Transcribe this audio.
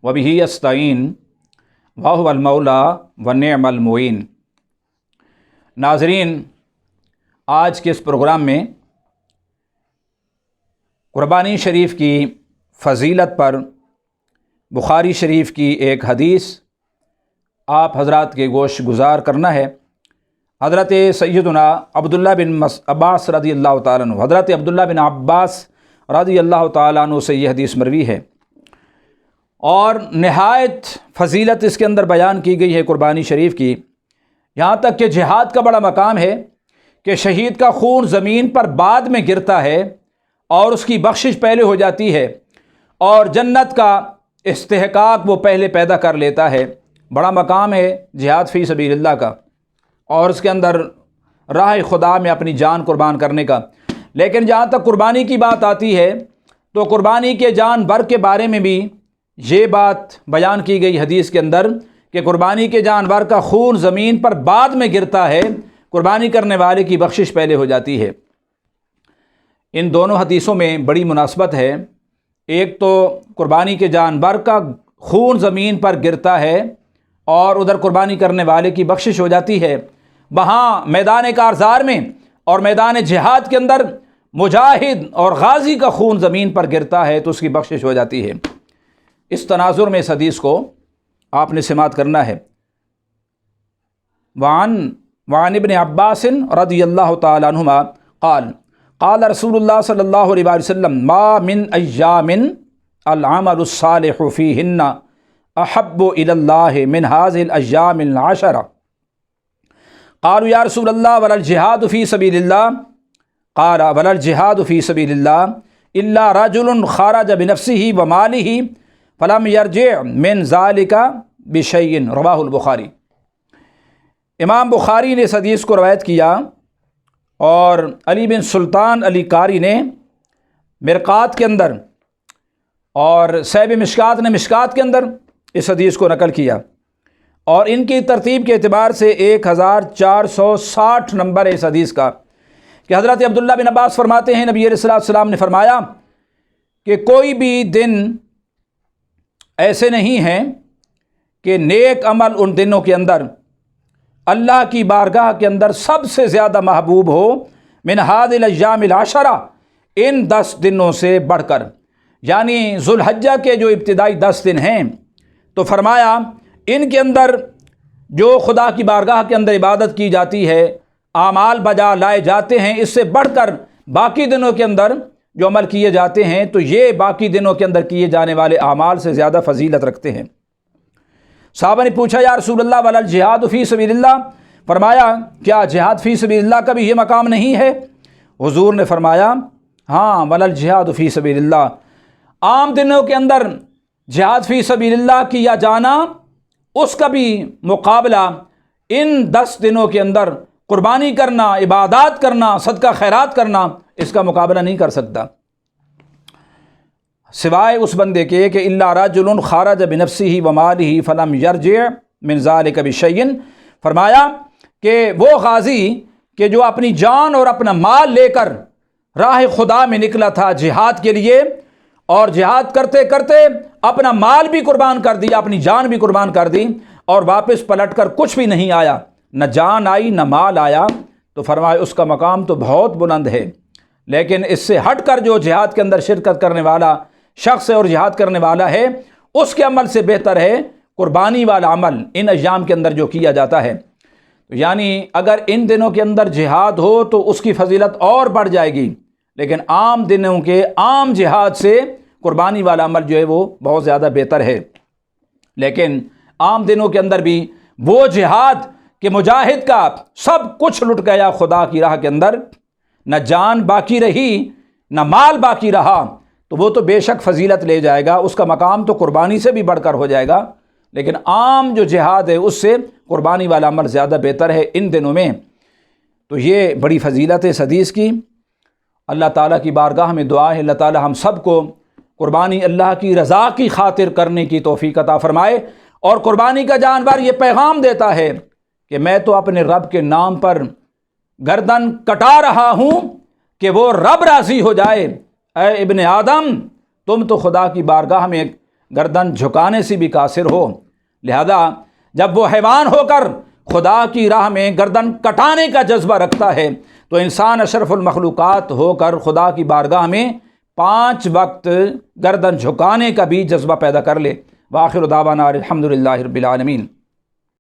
वबिही अस्तईन वहुवल मौला व निअमल मुईन। नाज़रीन, आज के इस प्रोग्राम में कुर्बानी शरीफ की फ़जीलत पर बुखारी शरीफ की एक हदीस आप हज़रात के गोश गुज़ार करना है। हज़रत सैयदना अब्दुल्ला बिन अब्बास रज़ी अल्लाह ताला अन्हु, हज़रत अब्दुल्ला बिन अब्बास रज़ी अल्लाह ताला अन्हु से यह हदीस मरवी है और नहायत फ़जीलत इसके अंदर बयान की गई है कुर्बानी शरीफ की। यहाँ तक कि जिहाद का बड़ा मकाम है कि शहीद का खून ज़मीन पर बाद में गिरता है और उसकी बख्शिश पहले हो जाती है और जन्नत का इस्तेहकाक वो पहले पैदा कर लेता है। बड़ा मकाम है जिहाद फ़ी सबीलिल्लाह का और उसके अंदर राह खुदा में अपनी जान कुर्बान करने का। लेकिन जहाँ तक कुर्बानी की बात आती है तो कुर्बानी के जानवर के बारे में भी ये बात बयान की गई हदीस के अंदर कि कुर्बानी के जानवर का खून ज़मीन पर बाद में गिरता है, कुर्बानी करने वाले की बख्शिश पहले हो जाती है। इन दोनों हदीसों में बड़ी मुनासबत है। एक तो कुर्बानी के जानवर का खून ज़मीन पर गिरता है और उधर कुर्बानी करने वाले की बख्शिश हो जाती है। वहाँ मैदान कारज़ार में और मैदान जिहाद के अंदर मुजाहिद और गाज़ी का खून ज़मीन पर गिरता है तो उसकी बख्शिश हो जाती है। इस तनाजुर में इस हदीस को आपने समात करना है। वान इब्न अब्बास रज़ियल्लाहु ताला अन्हुमा क़ाल क़ाल रसूलुल्लाह सल्लल्लाहु अलैहि वसल्लम मा मिन अय्यामिन अल अमलु सालिहु फ़ीहिन्ना अहब्बु इलल्लाहि मिन हाज़िहिल अय्यामिल अशरा। क़ालू या रसूलल्लाह वलल जिहादु फ़ी सबीलिल्लाह क़ाल वलल जिहादु फ़ी सबीलिल्लाह इल्ला रजुलुन ख़रज बिनफ़्सिही व मालिही फ़लम यरजिअ मिन ज़ालिका बिशैइन। रवाहुल बुखारी। इमाम बुखारी ने इस हदीस को रवायत किया और अली बिन सुल्तान अली कारी ने मिरक़ात के अंदर और सैब मिशकात ने मिशकात के अंदर इस हदीस को नकल किया और इनकी तरतीब के एतबार से 1460 नंबर है इस हदीस का कि हज़रत अब्दुल्ला बिन अब्बास फरमाते हैं नबी अलैहि सलाम ने फरमाया कि कोई भी दिन ऐसे नहीं हैं कि नेक अमल उन दिनों के अंदर अल्लाह की बारगाह के अंदर सबसे ज़्यादा महबूब हो मिन हादिल अय्यामिल अशरा, इन 10 दिनों से बढ़कर, यानी ज़ुल्हज्जा के जो इब्तिदाई 10 दिन हैं तो फरमाया इनके अंदर जो खुदा की बारगाह के अंदर इबादत की जाती है, आमाल बजा लाए जाते हैं, इससे बढ़कर बाकी दिनों के अंदर जो अमल किए जाते हैं तो ये बाकी दिनों के अंदर किए जाने वाले आमाल से ज़्यादा फजीलत रखते हैं। साहबा ने पूछा या रसूलल्लाह वलल जिहाद फ़ी सबीलिल्लाह, फरमाया क्या जिहाद फ़ी सबीलिल्लाह का भी ये मकाम नहीं है? हुजूर ने फरमाया हाँ, वलल जिहाद फ़ी सबीलिल्लाह, आम दिनों के अंदर जिहाद फ़ी सबीलिल्लाह किया जाना उसका भी मुकाबला इन 10 दिनों के अंदर कुर्बानी करना, इबादत करना, सदका खैरात करना, इसका मुकाबला नहीं कर सकता सिवाय उस बंदे के कि इल्ला रजुलुन ख़रज बिनफ़्सिही व मालिही फ़लम यरजिअ मिन ज़ालिका बिशैइन। फरमाया कि वो गाज़ी कि जो अपनी जान और अपना माल लेकर राह खुदा में निकला था जिहाद के लिए और जिहाद करते करते अपना माल भी कुर्बान कर दिया, अपनी जान भी कुर्बान कर दी और वापस पलट कर कुछ भी नहीं आया, न जान आई न माल आया, तो फरमाया उसका मकाम तो बहुत बुलंद है। लेकिन इससे हट कर जो जिहाद के अंदर शिरकत करने वाला शख्स और जिहाद करने वाला है उसके अमल से बेहतर है कुर्बानी वाला अमल इन अय्याम के अंदर जो किया जाता है। तो यानी अगर इन दिनों के अंदर जिहाद हो तो उसकी फजीलत और बढ़ जाएगी, लेकिन आम दिनों के आम जिहाद से कुर्बानी वाला अमल जो है वो बहुत ज़्यादा बेहतर है। लेकिन आम दिनों के अंदर भी वो जिहाद कि मुजाहिद का सब कुछ लुट गया खुदा की राह के अंदर, न जान बाकी रही न माल बाकी रहा, तो वो तो बेशक फजीलत ले जाएगा, उसका मकाम तो कुर्बानी से भी बढ़कर हो जाएगा। लेकिन आम जो जिहाद है उससे कुर्बानी वाला अमल ज़्यादा बेहतर है इन दिनों में। तो ये बड़ी फजीलत है इस हदीस की। अल्लाह ताला की बारगाह में दुआ है अल्लाह ताला हम सबको कुर्बानी अल्लाह की रज़ा की खातिर करने की तौफीक अता फरमाए। और कुर्बानी का जानवर ये पैगाम देता है कि मैं तो अपने रब के नाम पर गर्दन कटा रहा हूँ कि वो रब राज़ी हो जाए। ऐ इब्ने आदम, तुम तो खुदा की बारगाह में گردن جھکانے سے بھی قاصر ہو۔ لہذا جب وہ حیوان ہو کر خدا کی راہ میں گردن کٹانے کا جذبہ رکھتا ہے تو انسان اشرف المخلوقات ہو کر خدا کی بارگاہ میں 5 وقت گردن جھکانے کا بھی جذبہ پیدا کر لے۔ وآخر دعوانا الحمدللہ رب العالمین۔